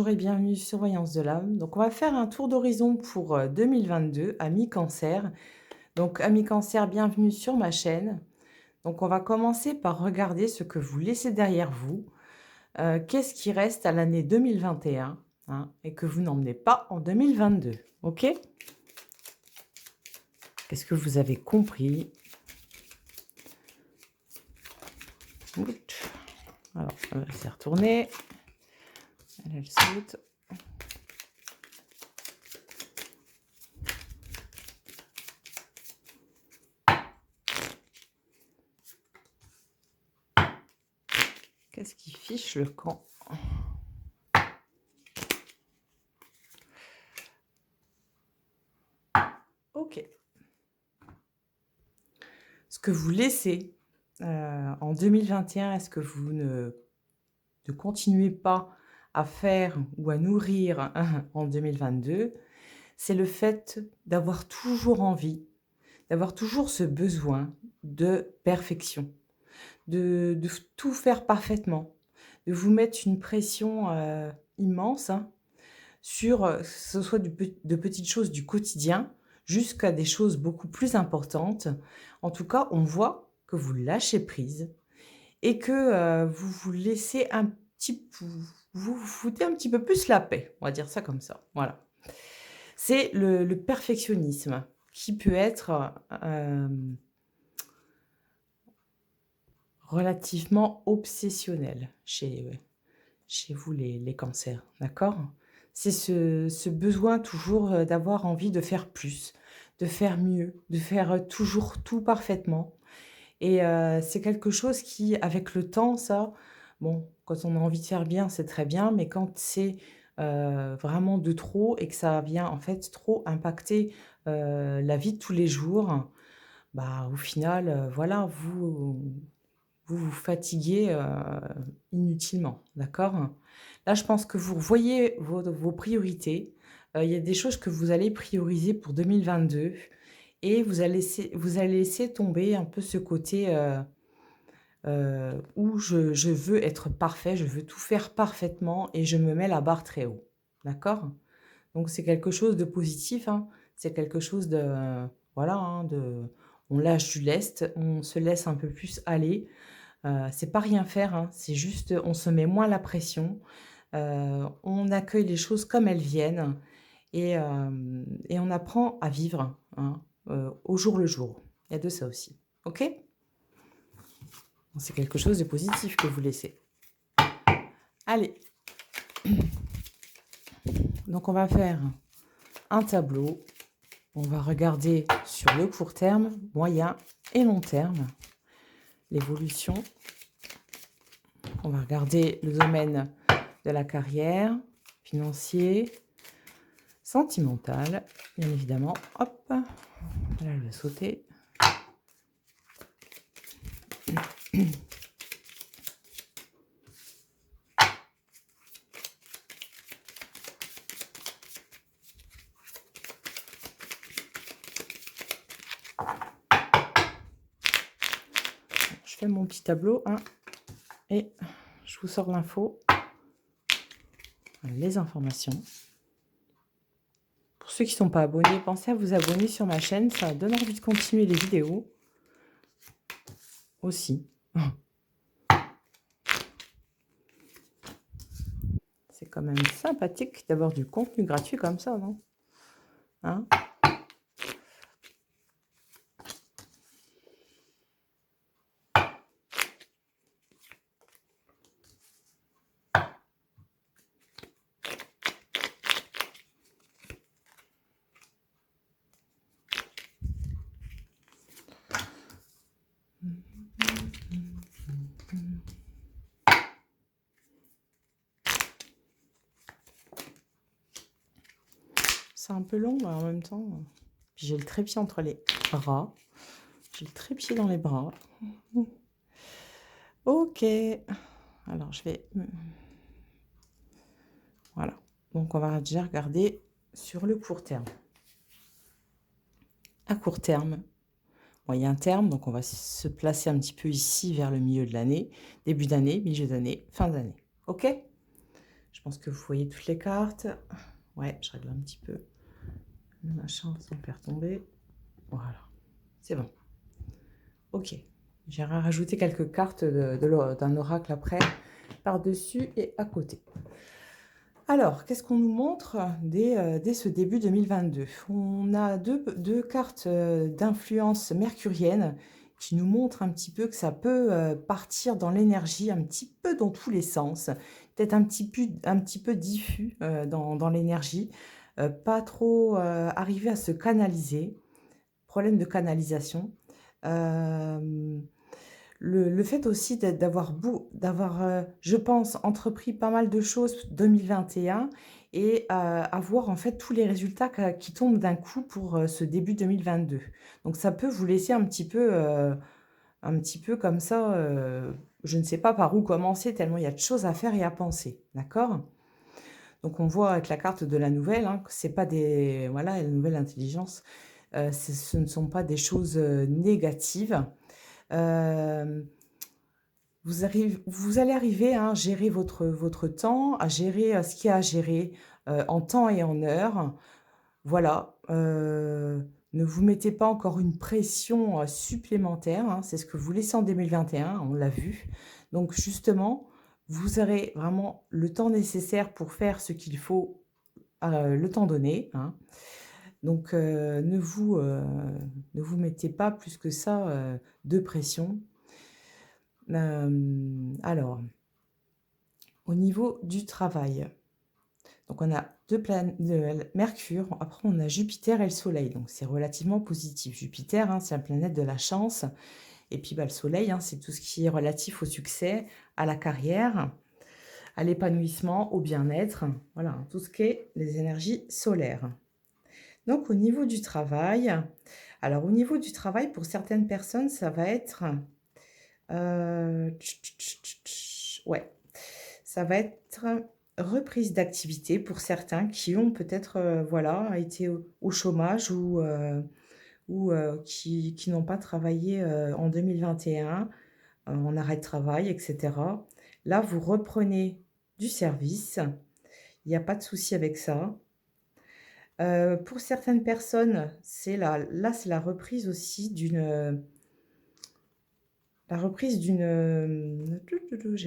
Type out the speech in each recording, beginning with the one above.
bonjour et bienvenue sur Voyance de l'âme. Donc, on va faire un tour d'horizon pour 2022, amis Cancer. Donc, amis Cancer, bienvenue sur ma chaîne. Donc, on va commencer par regarder ce que vous laissez derrière vous. Qu'est-ce qui reste à l'année 2021 hein, et que vous n'emmenez pas en 2022. Ok? Qu'est-ce que vous avez compris? Ouch. Alors, elle s'est retournée. Elle saute. Qu'est-ce qui fiche le camp? Ok. Ce que vous laissez en 2021, est-ce que vous ne continuez pas à faire ou à nourrir en 2022? C'est le fait d'avoir toujours envie, d'avoir toujours ce besoin de perfection, de tout faire parfaitement, de vous mettre une pression immense hein, sur, que ce soit de petites choses du quotidien jusqu'à des choses beaucoup plus importantes. En tout cas, on voit que vous lâchez prise et que, vous vous laissez un petit vous vous foutez un petit peu plus la paix, on va dire ça comme ça, voilà. C'est le perfectionnisme qui peut être, relativement obsessionnel chez vous les cancers, d'accord? C'est ce besoin toujours, d'avoir envie de faire plus, de faire mieux, de faire, toujours tout parfaitement et c'est quelque chose qui, avec le temps, ça, bon, quand on a envie de faire bien, c'est très bien, mais quand c'est, vraiment de trop et que ça vient, en fait, trop impacter, la vie de tous les jours, bah, au final, voilà, vous fatiguez, inutilement, d'accord? Là, je pense que vous voyez vos priorités. Il y a des choses que vous allez prioriser pour 2022 et vous allez laisser tomber un peu ce côté, où je veux être parfait, je veux tout faire parfaitement et je me mets la barre très haut, d'accord? Donc c'est quelque chose de positif, hein. C'est quelque chose de voilà, hein, on lâche du lest, on se laisse un peu plus aller. C'est pas rien faire, hein, c'est juste, on se met moins la pression, on accueille les choses comme elles viennent et on apprend à vivre, hein, au jour le jour. Il y a de ça aussi. OK? C'est quelque chose de positif que vous laissez. Allez, donc on va faire un tableau. On va regarder sur le court terme, moyen et long terme, l'évolution. On va regarder le domaine de la carrière, financier, sentimental, bien évidemment. Hop, là, elle va sauter. Je fais mon petit tableau hein, et je vous sors l'info, les informations. Pour ceux qui ne sont pas abonnés, pensez à vous abonner sur ma chaîne, ça donne envie de continuer les vidéos aussi. C'est quand même sympathique d'avoir du contenu gratuit comme ça, non? Hein? C'est un peu long, mais en même temps. Puis j'ai le trépied entre les bras. J'ai le trépied dans les bras. Ok. Alors, je vais... Voilà. Donc, on va déjà regarder sur le court terme. À court terme, moyen terme, donc on va se placer un petit peu ici vers le milieu de l'année, début d'année, milieu d'année, fin d'année. Ok? Je pense que vous voyez toutes les cartes. Ouais, je règle un petit peu le machin sans le faire tomber. Voilà, c'est bon. OK. J'irai rajouter quelques cartes d'un oracle après, par-dessus et à côté. Alors, qu'est-ce qu'on nous montre dès ce début 2022? On a deux cartes d'influence mercurienne qui nous montrent un petit peu que ça peut partir dans l'énergie, un petit peu dans tous les sens, peut-être un petit peu diffus dans l'énergie, pas trop arriver à se canaliser, problème de canalisation. Euh, le fait aussi d'avoir, je pense, entrepris pas mal de choses 2021 et avoir en fait tous les résultats qui tombent d'un coup pour ce début 2022. Donc ça peut vous laisser un petit peu comme ça, je ne sais pas par où commencer tellement il y a de choses à faire et à penser, d'accord? Donc on voit avec la carte de la nouvelle, hein, que c'est pas des voilà, la nouvelle intelligence, ce ne sont pas des choses négatives. Hem vous allez arriver, hein, à gérer votre temps, à gérer, ce qu'il y a à gérer, en temps et en heure. Voilà, ne vous mettez pas encore une pression, supplémentaire, hein. C'est ce que vous laissez en 2021, on l'a vu. Donc justement, vous aurez vraiment le temps nécessaire pour faire ce qu'il faut, le temps donné, hein. Donc ne vous mettez pas plus que ça, de pression. Alors, au niveau du travail, donc on a 2 planètes, Mercure, après on a Jupiter et le Soleil, donc c'est relativement positif. Jupiter, hein, c'est la planète de la chance et puis, bah, le Soleil, hein, c'est tout ce qui est relatif au succès, à la carrière, à l'épanouissement, au bien-être, voilà, hein, tout ce qui est les énergies solaires. Donc au niveau du travail, alors au niveau du travail, pour certaines personnes, ça va être, ouais. Ça va être reprise d'activité pour certains qui ont peut-être, voilà, été au chômage ou qui n'ont pas travaillé, en 2021, en arrêt de travail et cetera. Là, vous reprenez du service, il y a pas de souci avec ça. Pour certaines personnes, c'est la reprise aussi j'ai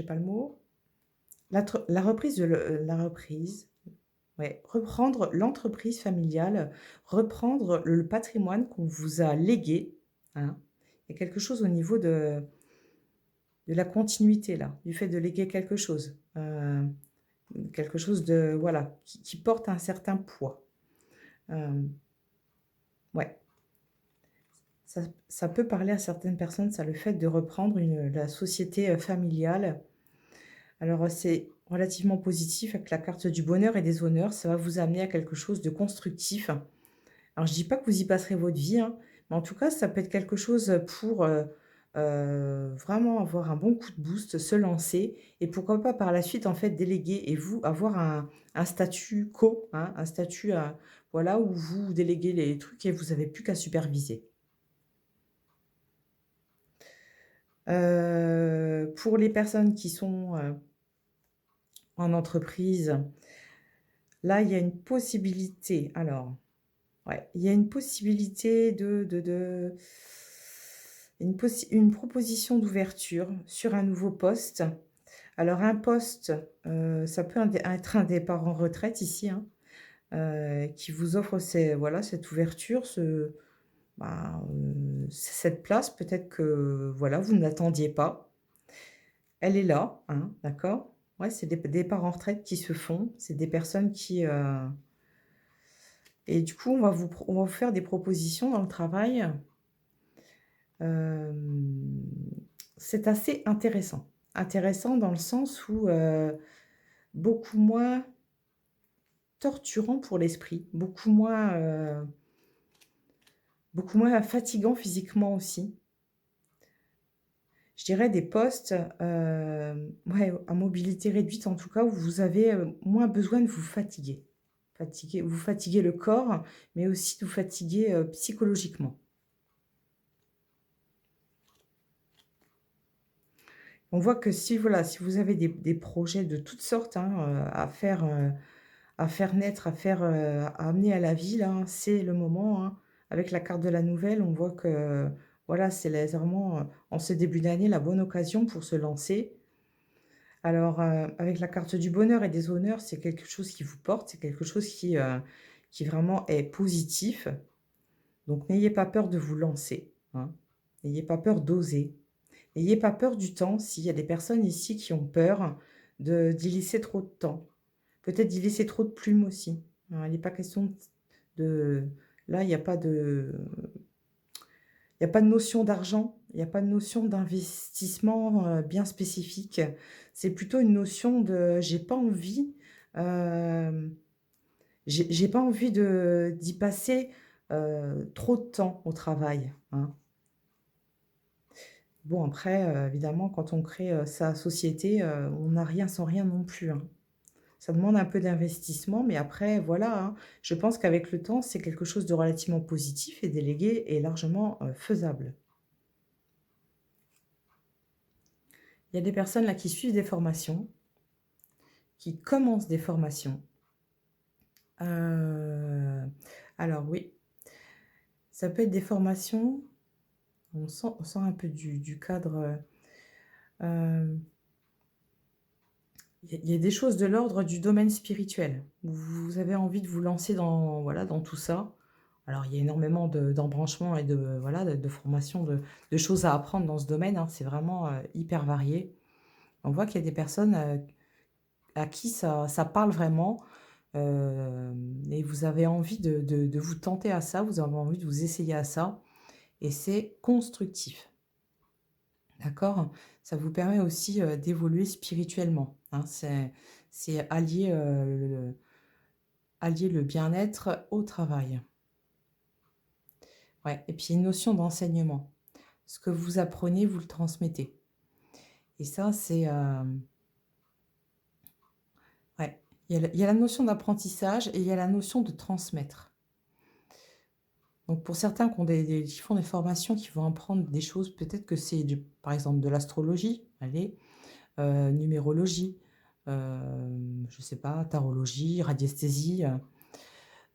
pas le mot. La reprise la reprise, ouais, reprendre l'entreprise familiale, reprendre le patrimoine qu'on vous a légué, hein. Il y a quelque chose au niveau de la continuité là, du fait de léguer quelque chose de voilà, qui porte un certain poids. Hem, ouais, ça peut parler à certaines personnes, ça, le fait de reprendre la société, familiale. Alors, c'est relativement positif avec la carte du bonheur et des honneurs, ça va vous amener à quelque chose de constructif. Alors je dis pas que vous y passerez votre vie, hein, mais en tout cas, ça peut être quelque chose, pour, vraiment avoir un bon coup de boost, se lancer et pourquoi pas par la suite, en fait, déléguer et vous avoir un statu quo, hein, un statut, voilà, où vous déléguez les trucs et vous avez plus qu'à superviser. Pour les personnes qui sont, en entreprise, là, il y a une possibilité. Alors, ouais, il y a une possibilité une proposition d'ouverture sur un nouveau poste. Alors un poste, ça peut être un départ en retraite ici, hein, qui vous offre voilà, cette ouverture, cette place peut-être que, voilà, vous ne l'attendiez pas. Elle est là, hein, d'accord? Ouais, c'est des départs en retraite qui se font. C'est des personnes et du coup, on va vous faire des propositions dans le travail. Hem, c'est assez intéressant. Intéressant dans le sens où, beaucoup moins torturant pour l'esprit, beaucoup moins fatigant physiquement aussi. Je dirais des postes, ouais, à mobilité réduite en tout cas, où vous avez, moins besoin de vous fatiguer. Vous fatiguez le corps, mais aussi de vous fatiguer, psychologiquement. On voit que si, voilà, si vous avez des projets de toutes sortes, hein, à faire naître, à amener à la vie là, hein, c'est le moment, hein. Avec la carte de la nouvelle, on voit que, voilà, c'est la vraiment, en ce début d'année, la bonne occasion pour se lancer. Alors, avec la carte du bonheur et des honneurs, c'est quelque chose qui vous porte, c'est quelque chose qui vraiment est positif. Donc n'ayez pas peur de vous lancer, hein. N'ayez pas peur d'oser. N'ayez pas peur du temps, s'il y a des personnes ici qui ont peur d'y laisser trop de temps. Peut-être d'y laisser trop de plumes aussi, hein. Il n'est pas question de là, il y a pas de notion d'argent, il y a pas de notion d'investissement, bien spécifique. C'est plutôt une notion de j'ai pas envie, hem, j'ai pas envie d'y passer, trop de temps au travail, hein. Bon après, évidemment quand on crée, sa société, on n'a rien sans rien non plus, hein. Ça demande un peu d'investissement, mais après voilà, hein, je pense qu'avec le temps, c'est quelque chose de relativement positif et délégué est largement, faisable. Il y a des personnes là qui suivent des formations, qui commencent des formations. Heu, alors oui, ça peut être des formations, on sent un peu du cadre, il y a des choses de l'ordre du domaine spirituel. Vous avez envie de vous lancer dans, voilà, dans tout ça. Alors il y a énormément d'embranchements et de, voilà, de formations, de choses à apprendre dans ce domaine, hein. C'est vraiment, hyper varié. On voit qu'il y a des personnes, à qui ça parle vraiment, et vous avez envie de vous tenter à ça, vous avez envie de vous essayer à ça et c'est constructif. D'accord? Ça vous permet aussi, d'évoluer spirituellement, hein. C'est allier le bien-être au travail. Ouais, et puis une notion d'enseignement. Ce que vous apprenez, vous le transmettez et ça, c'est, ouais, il y a la notion d'apprentissage et il y a la notion de transmettre. Donc pour certains qui font des formations, qui vont apprendre des choses, peut-être que c'est par exemple de l'astrologie, allez, numérologie, je sais pas, tarologie, radiesthésie,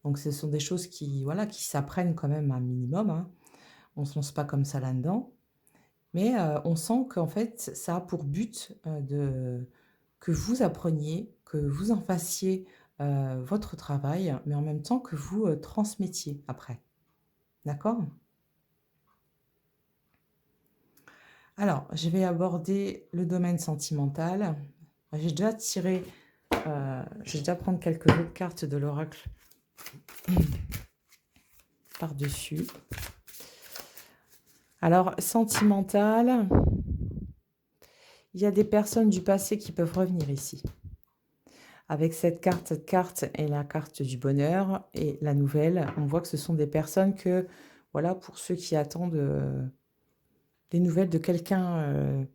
donc ce sont des choses qui, voilà, qui s'apprennent quand même un minimum, hein. On ne se lance pas comme ça là-dedans, mais on sent qu'en fait, ça a pour but, de que vous appreniez, que vous en fassiez, votre travail, mais en même temps que vous, transmettiez après. D'accord? Alors, je vais aborder le domaine sentimental. J'ai déjà tiré, je vais déjà prendre quelques autres cartes de l'oracle par-dessus. Alors, sentimental, il y a des personnes du passé qui peuvent revenir ici. Avec cette carte est la carte du bonheur et la nouvelle, on voit que ce sont des personnes que, voilà, pour ceux qui attendent, des nouvelles de quelqu'un,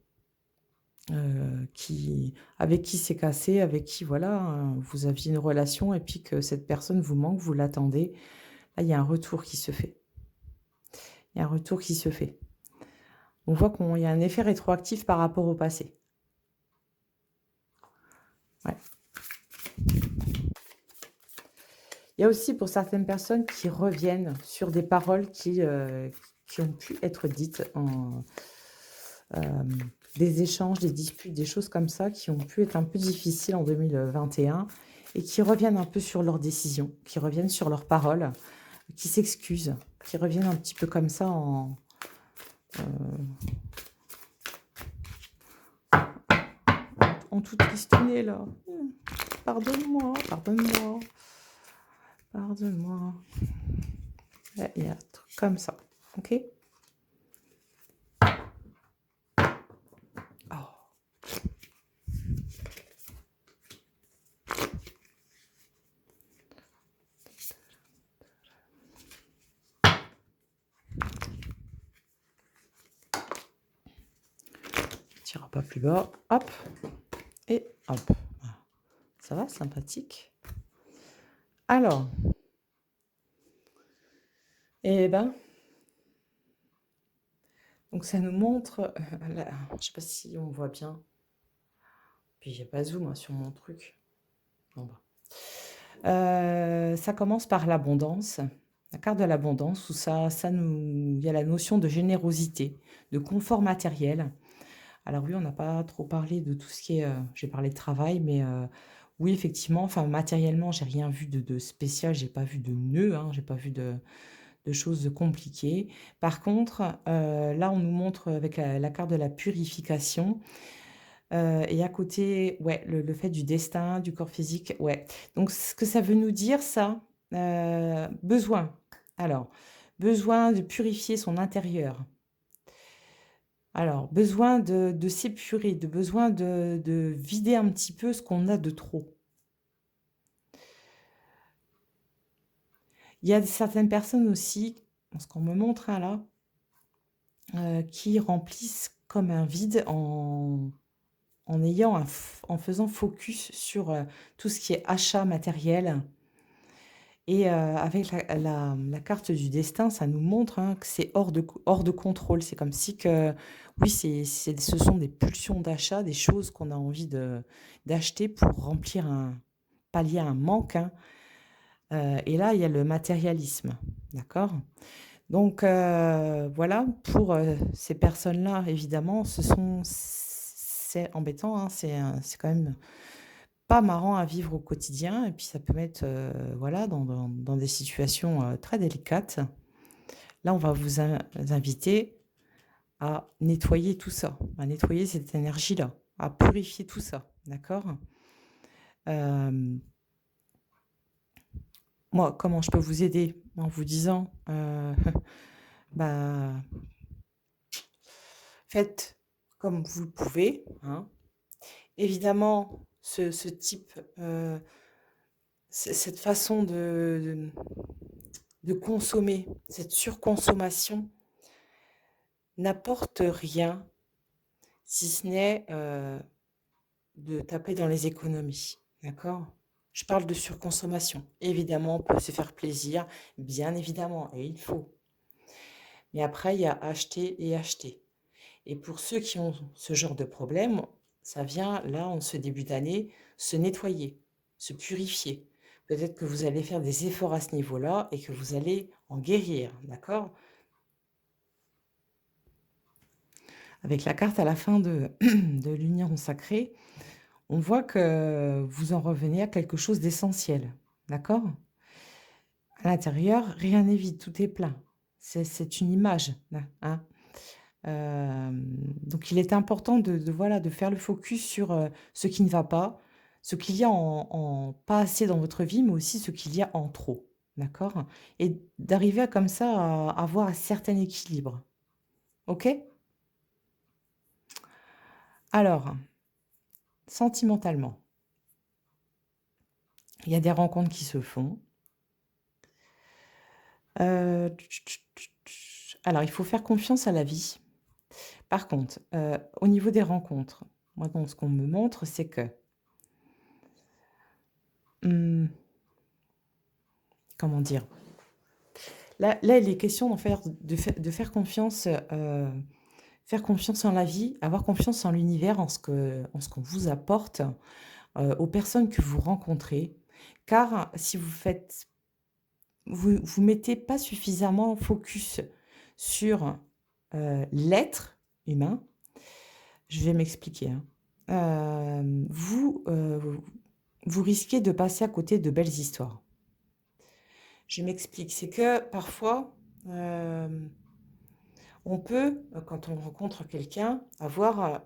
avec qui c'est cassé, avec qui, voilà, vous aviez une relation et puis que cette personne vous manque, vous l'attendez. Là, il y a un retour qui se fait. Il y a un retour qui se fait. On voit qu'il y a un effet rétroactif par rapport au passé. Ouais. Il y a aussi pour certaines personnes qui reviennent sur des paroles qui ont pu être dites en des échanges, des disputes, des choses comme ça qui ont pu être un peu difficiles en 2021 et qui reviennent un peu sur leurs décisions, qui reviennent sur leurs paroles, qui s'excusent, qui reviennent un petit peu comme ça en toute tristounet là. Pardonne-moi, pardonne-moi, pardonne-moi. Ouais, il y a un truc comme ça, ok? Oh. Tira pas plus bas, hop, et hop. Ça va, sympathique. Alors, eh ben, Donc ça nous montre, je sais pas si on voit bien, puis j'ai pas zoom, hein, sur mon truc. En bas. Ça commence par l'abondance, la carte de l'abondance où il y a la notion de générosité, de confort matériel. Alors oui, on n'a pas trop parlé de tout ce qui est, j'ai parlé de travail, mais oui, effectivement, enfin matériellement, j'ai rien vu de spécial, j'ai pas vu de nœud, hein, j'ai pas vu de choses compliquées. Par contre, là, on nous montre avec la carte de la purification, et à côté, ouais, le fait du destin, du corps physique, ouais. Donc ce que ça veut nous dire ça, besoin. Alors, besoin de purifier son intérieur. Alors, besoin de s'épurer, de besoin de vider un petit peu ce qu'on a de trop. Il y a certaines personnes aussi, ce qu'on me montre, hein, là, qui remplissent comme un vide en faisant focus sur, tout ce qui est achat matériel. Et avec la carte du destin, ça nous montre, hein, que c'est hors de contrôle. C'est comme si que oui, ce sont des pulsions d'achat, des choses qu'on a envie d'acheter pour pallier un manque, hein. Et là, il y a le matérialisme, d'accord? Donc voilà, pour, ces personnes-là, évidemment, c'est embêtant, hein, c'est quand même pas marrant à vivre au quotidien et puis ça peut mettre, voilà, dans des situations, très délicates. Là, on va vous inviter à nettoyer tout ça, à nettoyer cette énergie-là, à purifier tout ça, d'accord? Hem, Moi, comment je peux vous aider? En vous disant, bah, faites comme vous le pouvez, hein. Évidemment, ce type, cette façon de consommer, cette surconsommation n'apporte rien, si ce n'est, de taper dans les économies, d'accord? Je parle de surconsommation. Évidemment, on peut se faire plaisir, bien évidemment, et il faut. Mais après, il y a acheter et acheter. Et pour ceux qui ont ce genre de problème, ça vient là, en ce début d'année, se nettoyer, se purifier. Peut-être que vous allez faire des efforts à ce niveau-là et que vous allez en guérir, d'accord? Avec la carte à la fin de l'union sacrée, on voit que vous en revenez à quelque chose d'essentiel, d'accord? À l'intérieur, rien n'est vide, tout est plein. C'est une image, hein. Donc il est important voilà, de faire le focus sur, ce qui ne va pas, ce qu'il y a en pas assez dans votre vie, mais aussi ce qu'il y a en trop, d'accord? Et d'arriver à comme ça à avoir un certain équilibre, OK? Alors, sentimentalement, il y a des rencontres qui se font. Alors il faut faire confiance à la vie. Par contre, au niveau des rencontres, moi donc ce qu'on me montre, c'est que, mmh, comment dire? Là, il est question de faire confiance, faire confiance en la vie, avoir confiance en l'univers, en ce qu'on vous apporte, aux personnes que vous rencontrez. Car si vous mettez pas suffisamment focus sur, l'être humain, je vais m'expliquer, hein. Vous risquez de passer à côté de belles histoires. Je m'explique, c'est que parfois, hem, on peut, quand on rencontre quelqu'un, avoir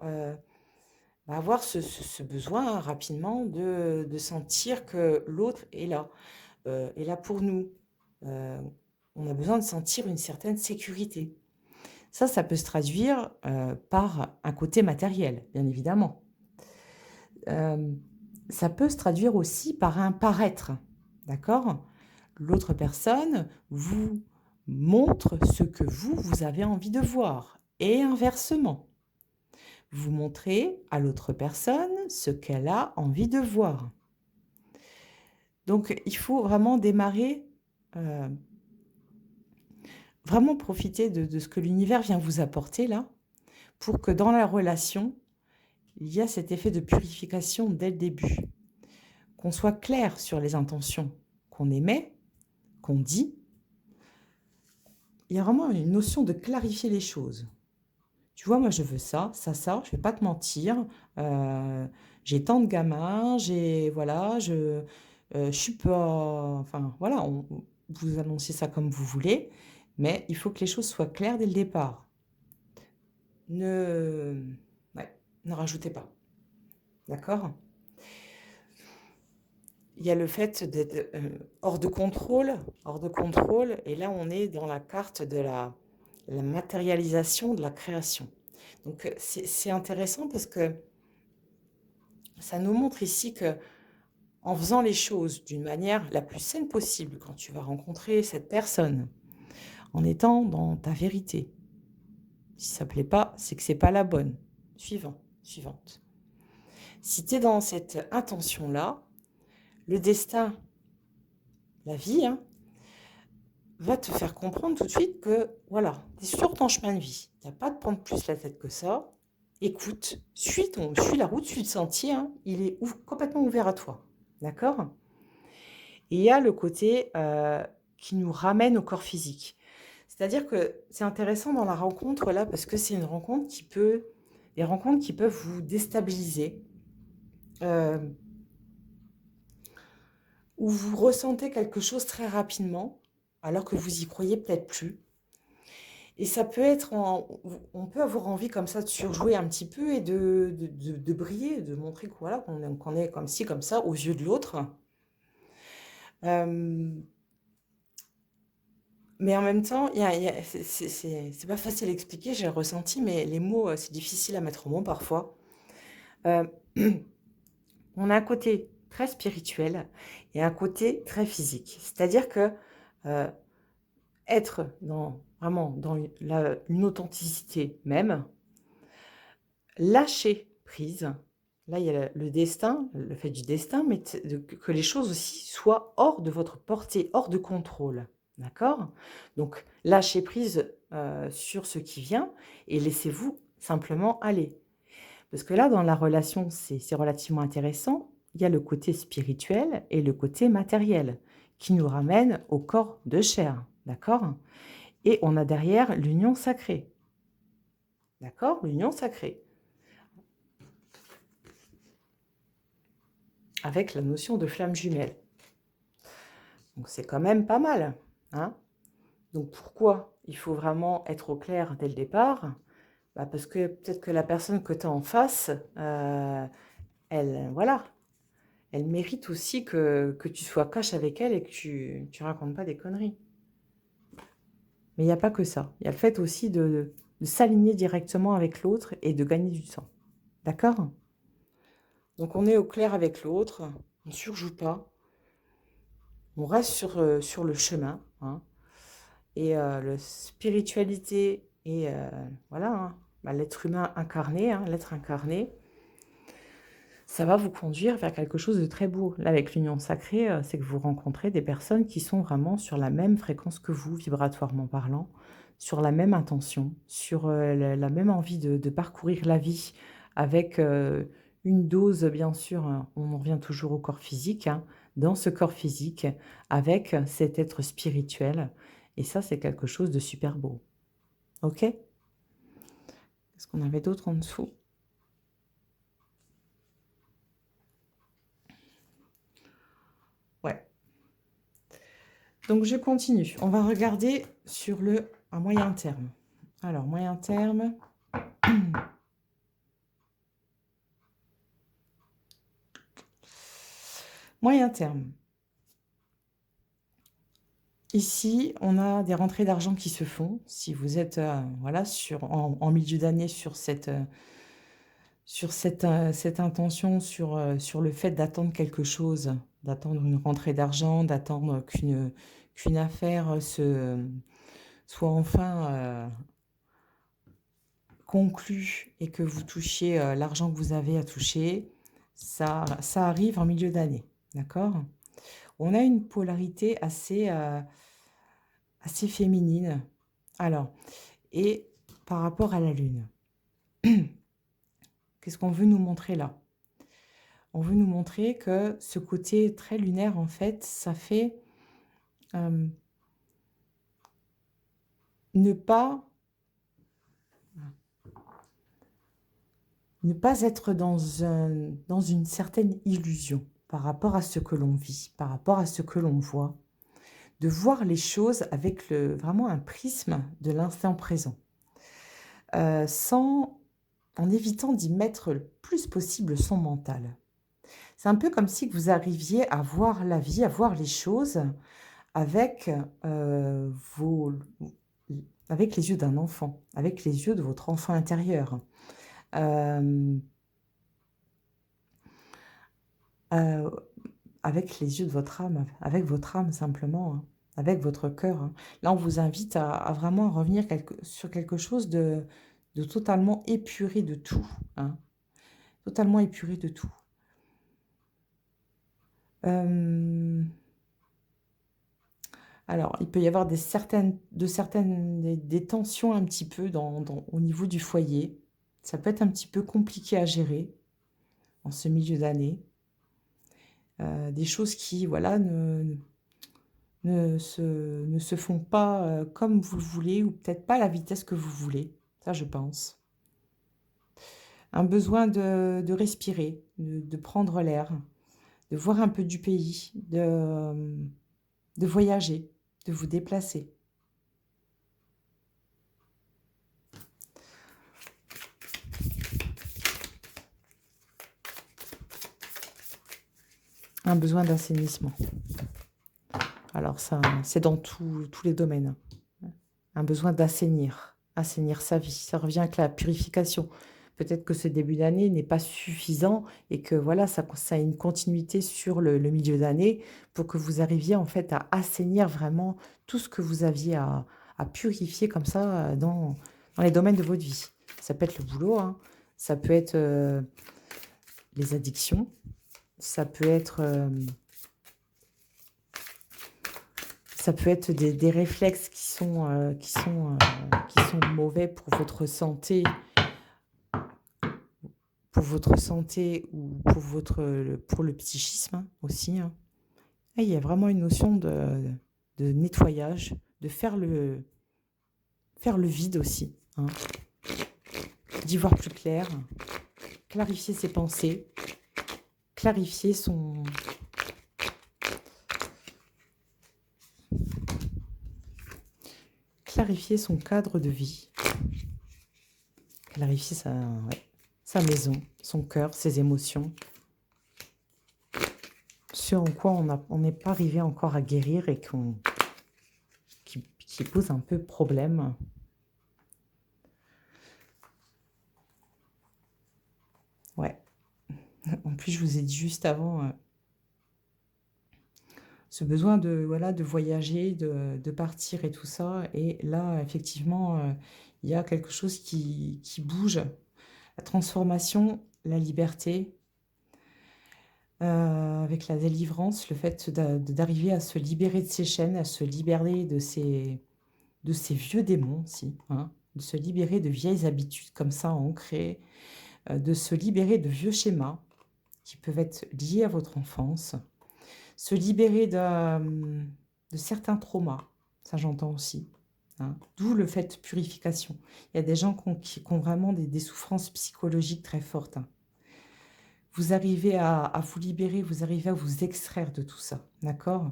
ce besoin rapidement de sentir que l'autre est là pour nous. Heu, on a besoin de sentir une certaine sécurité. Ça peut se traduire, par un côté matériel, bien évidemment. Hem, Ça peut se traduire aussi par un paraître, d'accord? L'autre personne vous montre ce que vous avez envie de voir et inversement. Vous montrez à l'autre personne ce qu'elle a envie de voir. Donc il faut vraiment démarrer, heu, vraiment profiter de ce que l'univers vient vous apporter là, pour que dans la relation, il y a cet effet de purification dès le début. Qu'on soit clair sur les intentions qu'on émet, qu'on dit. Il y a vraiment une notion de clarifier les choses. Tu vois, moi, je veux ça, ça, je vais pas te mentir. J'ai tant de gamins, voilà, je suis pas, enfin, voilà, vous annoncez ça comme vous voulez, mais il faut que les choses soient claires dès le départ. Ne, ouais, ne rajoutez pas, d'accord? Il y a le fait d'être hors de contrôle, et là, on est dans la carte de la matérialisation de la création. Donc, c'est intéressant parce que ça nous montre ici que en faisant les choses d'une manière la plus saine possible, quand tu vas rencontrer cette personne, en étant dans ta vérité, si ça ne plaît pas, c'est que c'est pas la bonne. Suivante. Si tu es dans cette intention-là, le destin, la vie, hein, va te faire comprendre tout de suite que, voilà, tu es sur ton chemin de vie. Tu n'as pas à te prendre plus la tête que ça. Écoute, suis la route, suis le sentier, hein, il est complètement ouvert à toi. D'accord? Et il y a le côté qui nous ramène au corps physique. C'est-à-dire que c'est intéressant dans la rencontre là, parce que c'est une rencontre des rencontres qui peuvent vous déstabiliser, euh, où vous ressentez quelque chose très rapidement, alors que vous y croyez peut-être plus. Et ça peut être, on peut avoir envie comme ça de surjouer un petit peu et de briller, de montrer que, voilà, qu'on est comme ci, comme ça, aux yeux de l'autre. Euh, mais en même temps, c'est pas facile à expliquer, j'ai ressenti, mais les mots, c'est difficile à mettre en mots parfois. Euh, on a un côté très spirituel et un côté très physique. C'est-à-dire que euh, être vraiment dans une authenticité même, lâcher prise. Là, il y a le destin, le fait du destin, mais que les choses aussi soient hors de votre portée, hors de contrôle. D'accord? Donc, lâchez prise sur ce qui vient et laissez-vous simplement aller. Parce que là, dans la relation, c'est relativement intéressant. Il y a le côté spirituel et le côté matériel qui nous ramène au corps de chair. D'accord? Et on a derrière l'union sacrée. D'accord? L'union sacrée. Avec la notion de flamme jumelle. Donc c'est quand même pas mal, hein? Donc pourquoi il faut vraiment être au clair dès le départ? Bah parce que peut-être que la personne que tu as en face, voilà, elle mérite aussi que tu sois cash avec elle et que tu racontes pas des conneries. Mais il n'y a pas que ça. Il y a le fait aussi de s'aligner directement avec l'autre et de gagner du temps. D'accord? Donc on est au clair avec l'autre, on ne surjoue pas, on reste sur le chemin, hein. Et la spiritualité et voilà, hein, bah, l'être humain incarné, hein, l'être incarné, ça va vous conduire vers quelque chose de très beau. Là, avec l'union sacrée, c'est que vous rencontrez des personnes qui sont vraiment sur la même fréquence que vous, vibratoirement parlant, sur la même intention, sur la même envie de parcourir la vie avec une dose, bien sûr, hein, on en revient toujours au corps physique, hein, dans ce corps physique, avec cet être spirituel. Et ça, c'est quelque chose de super beau. Ok? Est-ce qu'on avait d'autres en dessous? Ouais. Donc, je continue. On va regarder sur un moyen terme. Alors, moyen terme. Moyen terme. Ici, on a des rentrées d'argent qui se font. Si vous êtes voilà, en milieu d'année sur cette intention, sur le fait d'attendre quelque chose, d'attendre une rentrée d'argent, d'attendre qu'une affaire soit enfin conclue et que vous touchiez l'argent que vous avez à toucher, ça arrive en milieu d'année. D'accord? On a une polarité assez féminine Alors, et par rapport à la Lune, qu'est-ce qu'on veut nous montrer là? On veut nous montrer que ce côté très lunaire, en fait, ça fait euh, ne pas, ne pas être dans une certaine illusion par rapport à ce que l'on vit, par rapport à ce que l'on voit, de voir les choses avec vraiment un prisme de l'instant présent, sans, en évitant d'y mettre le plus possible son mental. C'est un peu comme si vous arriviez à voir la vie, à voir les choses avec, vos avec les yeux d'un enfant, avec les yeux de votre enfant intérieur. Hem, heu, Avec les yeux de votre âme, avec votre âme simplement, hein, avec votre cœur, hein. Là, on vous invite à vraiment revenir sur quelque chose de totalement épuré de tout, hein, totalement épuré de tout. Hem Alors, il peut y avoir des tensions un petit peu au niveau du foyer. Ça peut être un petit peu compliqué à gérer en ce milieu d'année. Des choses qui, voilà, ne se font pas comme vous le voulez ou peut-être pas à la vitesse que vous voulez. Ça, je pense. Un besoin de respirer, de prendre l'air, de voir un peu du pays, de voyager, de vous déplacer. Un besoin d'assainissement. Alors ça, c'est dans tous les domaines. Un besoin d'assainir, assainir sa vie. Ça revient avec la purification. Peut-être que ce début d'année n'est pas suffisant et que voilà, ça a une continuité sur le milieu d'année pour que vous arriviez en fait à assainir vraiment tout ce que vous aviez à purifier comme ça dans les domaines de votre vie. Ça peut être le boulot, hein, ça peut être les addictions, ça peut être des réflexes qui sont mauvais pour votre santé ou pour le psychisme, hein, aussi, hein. Et il y a vraiment une notion de nettoyage, de faire le vide aussi, hein, d'y voir plus clair, clarifier ses pensées, clarifier clarifier son cadre de vie, clarifier ouais, sa maison, son cœur, ses émotions, ce en quoi on n'est pas arrivé encore à guérir et qui pose un peu problème. Ouais. En plus, je vous ai dit juste avant, ce besoin de, voilà, de voyager, de partir et tout ça. Et là, effectivement, il y a quelque chose qui bouge. La transformation, la liberté, avec la délivrance, le fait d'arriver à se libérer de ses chaînes, à se libérer de ces vieux démons aussi, hein, de se libérer de vieilles habitudes comme ça ancrées, de se libérer de vieux schémas qui peuvent être liés à votre enfance, se libérer de certains traumas, ça j'entends aussi, hein, d'où le fait de purification. Il y a des gens qui ont vraiment des souffrances psychologiques très fortes, hein. Vous arrivez à vous libérer, vous arrivez à vous extraire de tout ça, d'accord?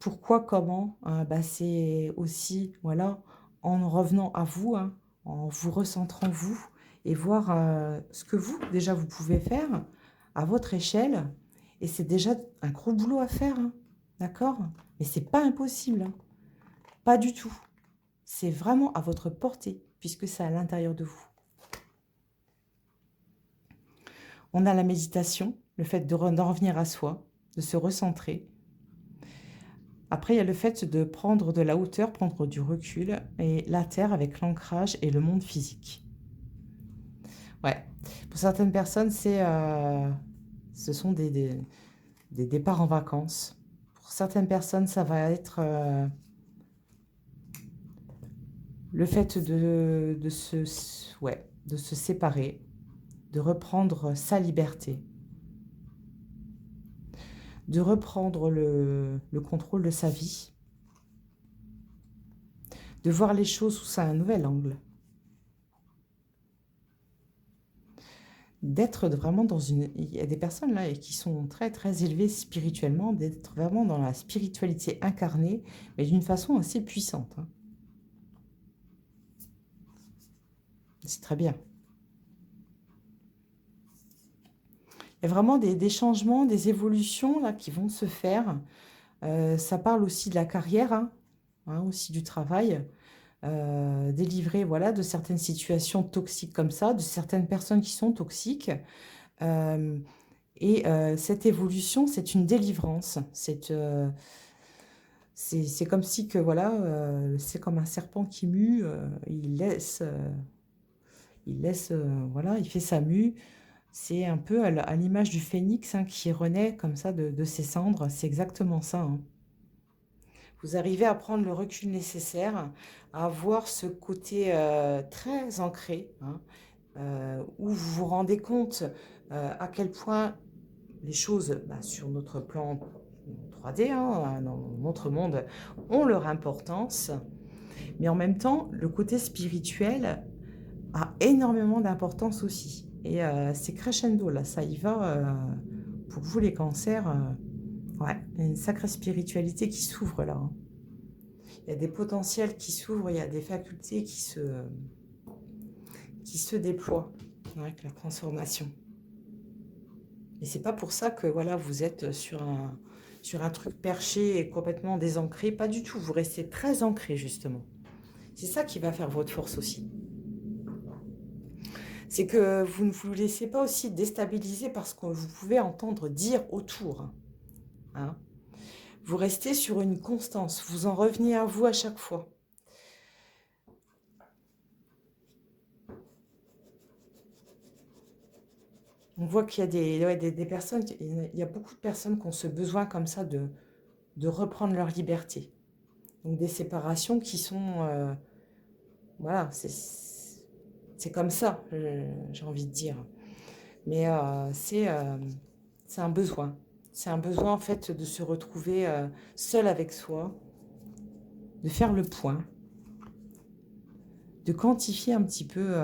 Pourquoi, comment? Bah, c'est aussi, voilà, en revenant à vous, hein, en vous recentrant vous et voir, ce que vous, déjà, vous pouvez faire à votre échelle et c'est déjà un gros boulot à faire, hein, d'accord? Mais c'est pas impossible, hein, pas du tout. C'est vraiment à votre portée puisque c'est à l'intérieur de vous. On a la méditation, le fait d'en revenir à soi, de se recentrer. Après, il y a le fait de prendre de la hauteur, prendre du recul et la terre avec l'ancrage et le monde physique. Ouais. Pour certaines personnes, ce sont des départs en vacances. Pour certaines personnes, ça va être le fait ouais, de se séparer, de reprendre sa liberté, de reprendre le contrôle de sa vie, de voir les choses sous un nouvel angle, d'être vraiment dans une... Il y a des personnes là qui sont très très élevées spirituellement, d'être vraiment dans la spiritualité incarnée, mais d'une façon assez puissante, hein. C'est très bien. Il y a vraiment des changements, des évolutions là qui vont se faire. Ça parle aussi de la carrière, hein, aussi du travail. Délivrer voilà, de certaines situations toxiques comme ça, de certaines personnes qui sont toxiques. Euh, cette évolution, c'est une délivrance. C'est comme si que voilà, c'est comme un serpent qui mue, voilà, il fait sa mue. C'est un peu à l'image du phénix, hein, qui renaît comme ça de ses cendres. C'est exactement ça, hein. Vous arrivez à prendre le recul nécessaire, à avoir ce côté très ancré, hein, où vous vous rendez compte à quel point les choses sur notre plan 3D, hein, dans notre monde, ont leur importance. Mais en même temps, le côté spirituel a énormément d'importance aussi. Et c'est crescendo, là, ça y va. Pour vous, les cancers, ouais, il y a une sacrée spiritualité qui s'ouvre là, hein. Il y a des potentiels qui s'ouvrent, il y a des facultés qui se déploient avec la transformation. Et c'est pas pour ça que voilà, vous êtes sur un truc perché et complètement désancré. Pas du tout, vous restez très ancré justement. C'est ça qui va faire votre force aussi. C'est que vous ne vous laissez pas aussi déstabiliser par ce que vous pouvez entendre dire autour, hein. Vous restez sur une constance, vous en revenez à vous à chaque fois. On voit qu'il y a des personnes, il y a beaucoup de personnes qui ont ce besoin comme ça de reprendre leur liberté. Donc des séparations qui sont... voilà, c'est comme ça, j'ai envie de dire. Mais c'est un besoin. C'est un besoin en fait de se retrouver seul avec soi, de faire le point, de quantifier un petit peu,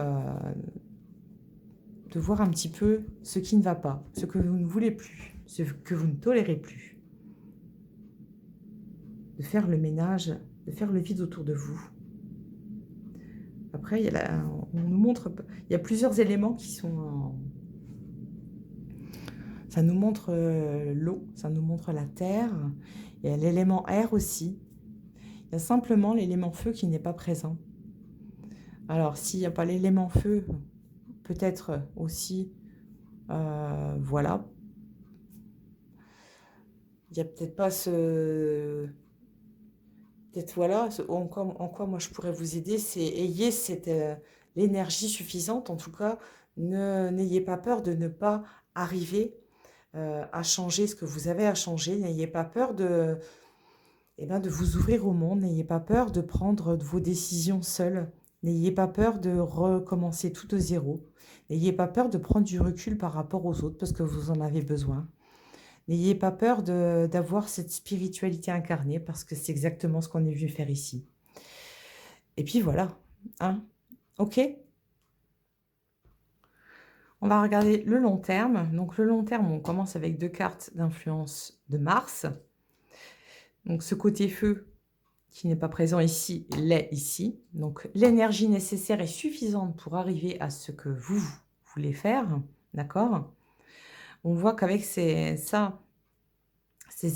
de voir un petit peu ce qui ne va pas, ce que vous ne voulez plus, ce que vous ne tolérez plus, de faire le ménage, de faire le vide autour de vous. Après, on nous montre, il y a plusieurs éléments qui sont ça nous montre l'eau, ça nous montre la terre, il y a l'élément air aussi. Il y a simplement l'élément feu qui n'est pas présent. Alors, s'il n'y a pas l'élément feu, peut-être aussi, voilà, il n'y a peut-être pas ce... Peut-être voilà, en quoi moi je pourrais vous aider, c'est ayez l'énergie suffisante, en tout cas, n'ayez pas peur de ne pas arriver à changer ce que vous avez à changer, n'ayez pas peur de vous ouvrir au monde, n'ayez pas peur de prendre vos décisions seules, n'ayez pas peur de recommencer tout de zéro, n'ayez pas peur de prendre du recul par rapport aux autres parce que vous en avez besoin. N'ayez pas peur d'avoir cette spiritualité incarnée parce que c'est exactement ce qu'on est venu faire ici. Et puis voilà, hein, ok. On va regarder le long terme. Donc le long terme, on commence avec 2 cartes d'influence de Mars. Donc ce côté feu qui n'est pas présent ici, l'est ici. Donc l'énergie nécessaire est suffisante pour arriver à ce que vous voulez faire, d'accord? On voit qu'avec ces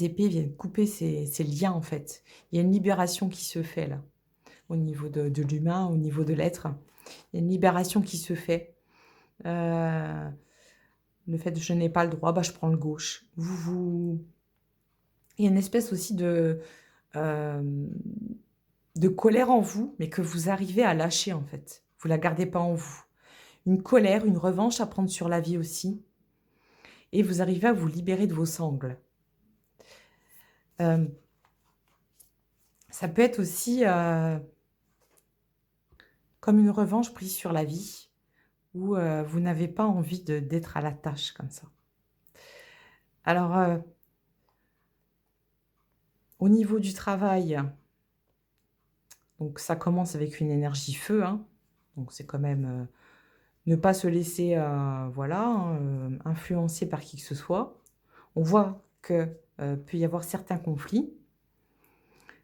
épées viennent couper ces liens, en fait. Il y a une libération qui se fait là, au niveau de l'humain, au niveau de l'être. Il y a une libération qui se fait. Le fait de je n'ai pas le droit, je prends le gauche. Il y a une espèce aussi de colère en vous, mais que vous arrivez à lâcher, en fait. Vous la gardez pas en vous. Une colère, une revanche à prendre sur la vie aussi. Et vous arrivez à vous libérer de vos sangles. Ça peut être aussi comme une revanche prise sur la vie où, vous n'avez pas envie d'être à la tâche comme ça. Alors, au niveau du travail, donc ça commence avec une énergie feu, hein, donc c'est quand même, ne pas se laisser, voilà, hein, influencer par qui que ce soit. On voit que, peut y avoir certains conflits.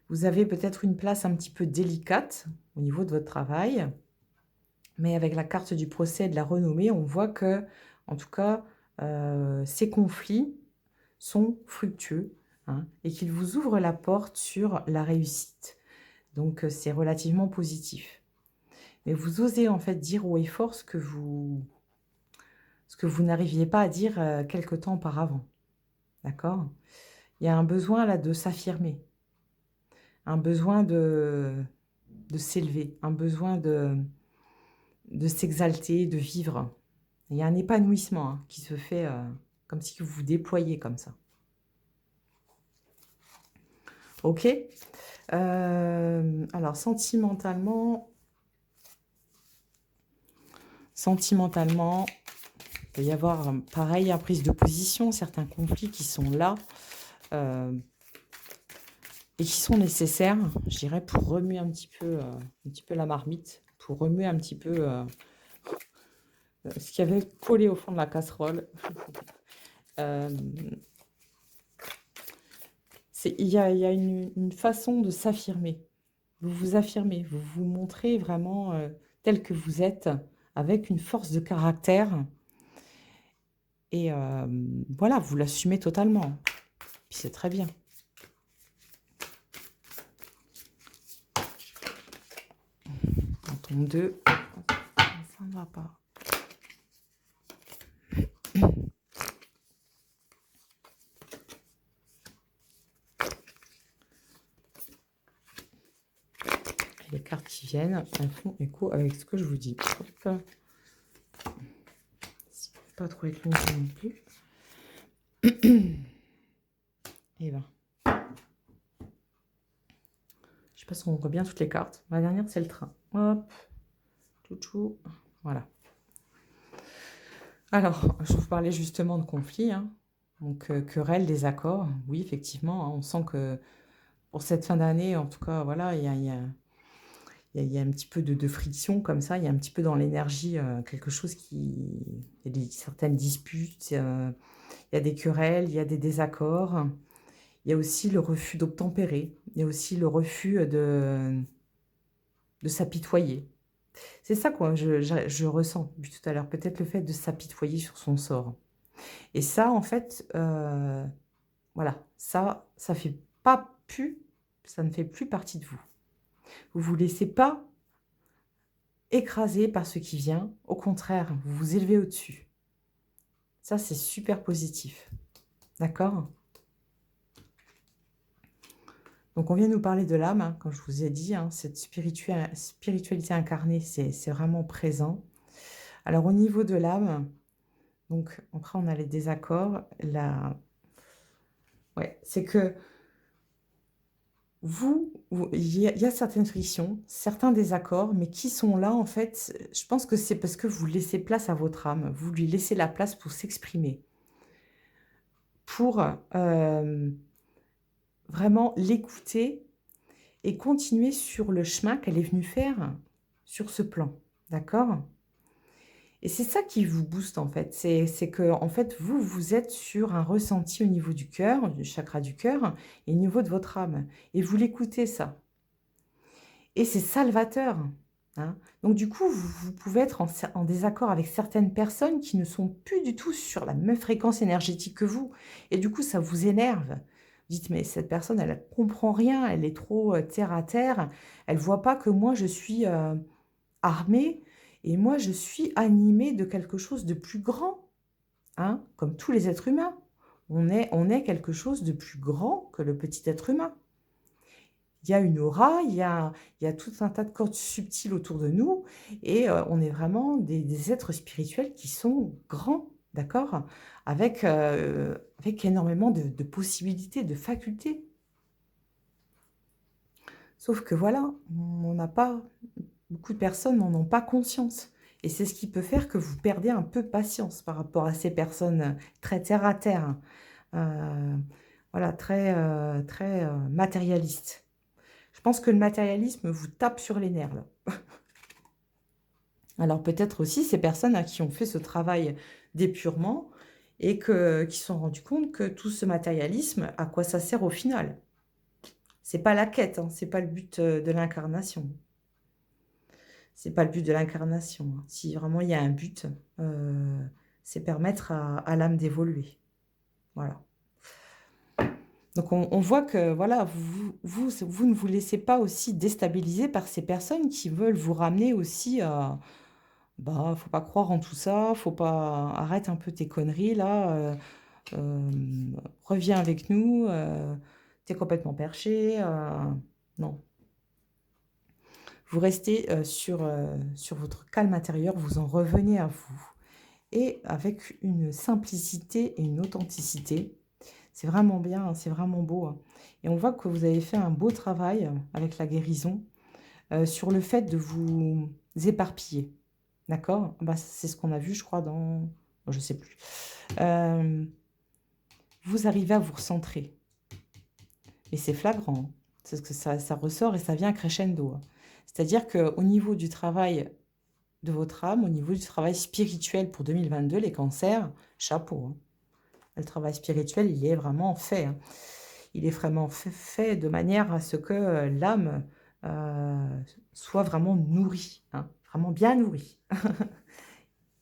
Vous avez peut-être une place un petit peu délicate au niveau de votre travail, mais avec la carte du procès et de la renommée, on voit que, en tout cas, ces conflits sont fructueux, hein, et qu'ils vous ouvrent la porte sur la réussite. Donc, c'est relativement positif. Mais vous osez en fait dire haut et fort ce que vous n'arriviez pas à dire, quelque temps auparavant. D'accord? Il y a un besoin là de s'affirmer, un besoin de s'élever, un besoin de s'exalter, de vivre. Il y a un épanouissement, hein, qui se fait, comme si vous vous déployiez comme ça. OK? Alors sentimentalement, il peut y avoir, pareil, une prise de position, certains conflits qui sont là, heu et qui sont nécessaires, je dirais, pour remuer un petit peu la marmite, pour remuer un petit peu, ce qui avait collé au fond de la casserole. Hem, il y a une façon de s'affirmer. Vous vous affirmez, vous vous montrez vraiment, tel que vous êtes, avec une force de caractère et voilà, vous l'assumez totalement. Puis c'est très bien. On tombe 2, ça ne va pas. Et les cartes qui viennent, elles font écho avec ce que je vous dis. Hop. Pas trop éclairé non plus. Et ben, je sais pas si on voit bien toutes les cartes. La dernière, c'est le train. Hop, chouchou, voilà. Alors, je vous parlais justement de conflit, hein. Donc, querelle, désaccord. Oui, effectivement, hein, on sent que pour cette fin d'année, en tout cas, voilà, il y a un petit peu de friction comme ça. Il y a un petit peu dans l'énergie, quelque chose qui... Il y a certaines disputes, il y a des querelles, il y a des désaccords. Il y a aussi le refus d'obtempérer. Il y a aussi le refus de s'apitoyer. C'est ça quoi, je ressens depuis tout à l'heure, peut-être le fait de s'apitoyer sur son sort. Et ça, en fait, voilà, ça fait pas plus ça ne fait plus partie de vous. Vous vous laissez pas écraser par ce qui vient, au contraire, vous vous élevez au-dessus. Ça, c'est super positif. D'accord? Donc on vient nous parler de l'âme, hein, comme je vous ai dit, hein, cette spiritualité incarnée, c'est vraiment présent. Alors au niveau de l'âme, donc après on a les désaccords, ouais, c'est que il y a certaines frictions, certains désaccords, mais qui sont là en fait, je pense que c'est parce que vous laissez place à votre âme, vous lui laissez la place pour s'exprimer, pour, vraiment l'écouter et continuer sur le chemin qu'elle est venue faire sur ce plan. D'accord? Et c'est ça qui vous booste en fait. C'est que en fait, vous êtes sur un ressenti au niveau du cœur, du chakra du cœur et au niveau de votre âme et vous l'écoutez ça et c'est salvateur, hein. Donc du coup, vous pouvez être en désaccord avec certaines personnes qui ne sont plus du tout sur la même fréquence énergétique que vous et du coup, ça vous énerve. Vous dites: «Mais cette personne, elle comprend rien, elle est trop, terre à terre, elle voit pas que moi je suis, armée et moi je suis animée de quelque chose de plus grand, hein, comme tous les êtres humains. On est quelque chose de plus grand que le petit être humain. Il y a une aura, il y a tout un tas de cordes subtiles autour de nous et on est vraiment des êtres spirituels qui sont grands, d'accord? Avec énormément de possibilités, de facultés. Sauf que voilà, on n'a pas Beaucoup de personnes n'en ont pas conscience et c'est ce qui peut faire que vous perdez un peu patience par rapport à ces personnes, très terre à terre, voilà, très matérialistes. Je pense que le matérialisme vous tape sur les nerfs, là. Alors peut-être aussi ces personnes, qui ont fait ce travail d'épurement et qui se sont rendus compte que tout ce matérialisme, à quoi ça sert au final? C'est pas la quête, hein, c'est pas le but, de l'incarnation. C'est pas le but de l'incarnation, hein. Si vraiment il y a un but, c'est permettre à l'âme d'évoluer. Voilà. Donc on voit que voilà, vous ne vous laissez pas aussi déstabiliser par ces personnes qui veulent vous ramener aussi à bah, faut pas croire en tout ça, faut pas arrête un peu tes conneries là, reviens avec nous, tu complètement perché, non. Vous restez, sur votre calme intérieur, vous en revenez à vous et avec une simplicité et une authenticité. C'est vraiment bien, hein, c'est vraiment beau, hein, et on voit que vous avez fait un beau travail, avec la guérison, sur le fait de vous éparpiller. D'accord? Bah, c'est ce qu'on a vu, je crois, dans je sais plus. Hem, vous arrivez à vous recentrer et c'est flagrant, hein. C'est ce que ça ressort et ça vient crescendo, hein. C'est-à-dire qu'au niveau du travail de votre âme, au niveau du travail spirituel pour 2022, les cancers, chapeau, hein. Le travail spirituel, il est vraiment fait, hein. Il est vraiment fait de manière à ce que, l'âme, soit vraiment nourrie, hein, vraiment bien nourrie.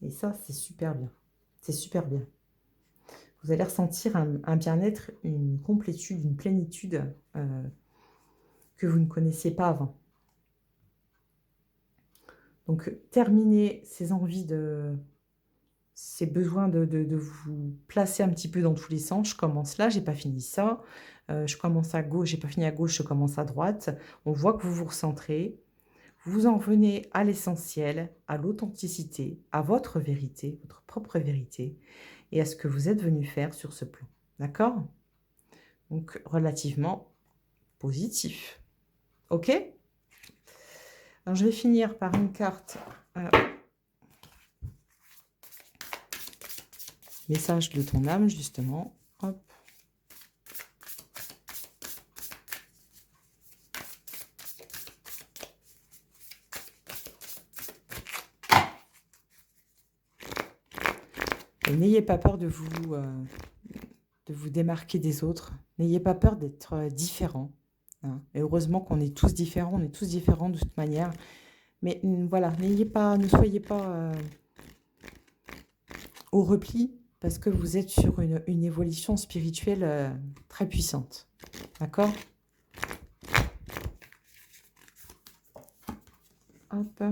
Et ça, c'est super bien. C'est super bien. Vous allez ressentir un bien-être, une complétude, une plénitude, que vous ne connaissiez pas avant. Donc, terminer ces envies ces besoins de vous placer un petit peu dans tous les sens. Je commence là, j'ai pas fini ça. Je commence à gauche, j'ai pas fini à gauche, je commence à droite. On voit que vous vous recentrez. Vous en venez à l'essentiel, à l'authenticité, à votre vérité, votre propre vérité et à ce que vous êtes venu faire sur ce plan. D'accord? Donc relativement positif. OK? Alors je vais finir par une carte, message de ton âme justement. Hop. Et n'ayez pas peur de vous démarquer des autres. N'ayez pas peur d'être, différent, hein. Et heureusement qu'on est tous différents, on est tous différents de toute manière. Mais, voilà, ne soyez pas, au repli parce que vous êtes sur une évolution spirituelle, très puissante. D'accord? Hop.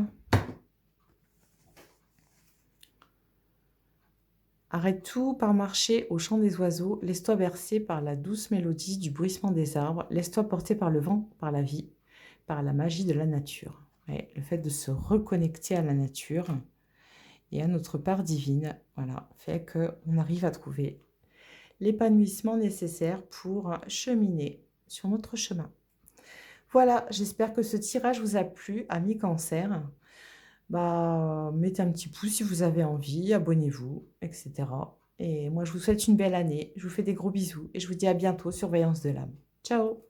Arrête tout par marcher au chant des oiseaux, laisse-toi bercer par la douce mélodie du bruissement des arbres, laisse-toi porter par le vent, par la vie, par la magie de la nature. Ouais, le fait de se reconnecter à la nature et à notre part divine, voilà, fait qu'on arrive à trouver l'épanouissement nécessaire pour cheminer sur notre chemin. Voilà, j'espère que ce tirage vous a plu, amis cancer. Bah, mettez un petit pouce si vous avez envie, abonnez-vous, etc. Et moi, je vous souhaite une belle année. Je vous fais des gros bisous et je vous dis à bientôt sur Voyance de l'âme. Ciao!